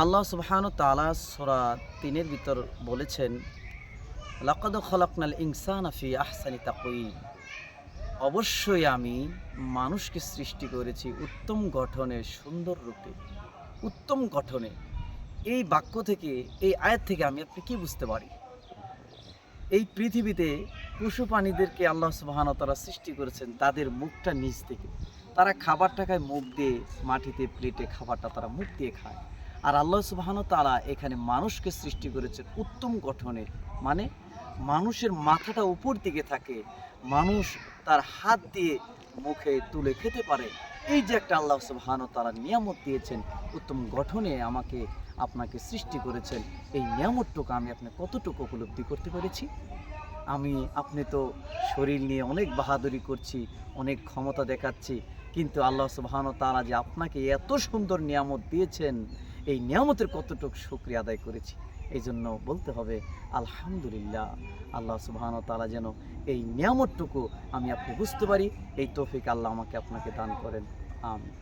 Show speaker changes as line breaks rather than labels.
আল্লাহ সুবহানাহু ওয়া তাআলা সূরা ৩ এর ভিতর বলেছেন, লাকাদ খলাকনাল ইনসানা ফি আহসানি তাকওয়িম। অবশ্যই আমি মানুষকে সৃষ্টি করেছি উত্তম গঠনে, সুন্দর রূপে, উত্তম গঠনে। এই বাক্য থেকে, এই আয়াত থেকে আমি আপনি কি বুঝতে পারি? এই পৃথিবীতে পশু প্রাণীদেরকে আল্লাহ সুবহানাহু ওয়া তাআলা সৃষ্টি করেছেন তাদের মুখটা নিচ থেকে। তারা খাবারটা খায় মুখ দিয়ে, মাটিতে প্লেটে খাবারটা তারা মুখ দিয়ে খায়। আর আল্লাহ সুবহানাহু ওয়া তাআলা এখানে মানুষকে সৃষ্টি করেছেন উত্তম গঠনে। মানে মানুষের মাথাটা উপর দিকে থাকে। মানুষ তার হাত দিয়ে মুখে তুলে খেতে পারে। এই যে একটা আল্লাহ সুবহানাহু ওয়া তাআলা নিয়ামত দিয়েছেন, উত্তম গঠনে আমাকে আপনাকে সৃষ্টি করেছেন। এই নিয়ামতটুকু আমি আপনি কতটুকু উপলব্ধি করতে পেরেছি? আপনি তো শরীর নিয়ে অনেক বাহাদুরি করছি, অনেক ক্ষমতা দেখাচ্ছি, কিন্তু আল্লাহ সুবহানাহু ওয়া তাআলা যে আপনাকে এত সুন্দর নিয়ামত দিয়েছেন, এই নিয়ামতের কতটুকু শুকরিয়া আদায় করেছি। এইজন্য বলতে হবে আলহামদুলিল্লাহ। আল্লাহ সুবহানাহু ওয়া তাআলা যেন এই নিয়ামতটুকু আমি আপনি বুঝতে পারি, এই তৌফিক আল্লাহ আমাকে আপনাকে দান করেন। আমিন।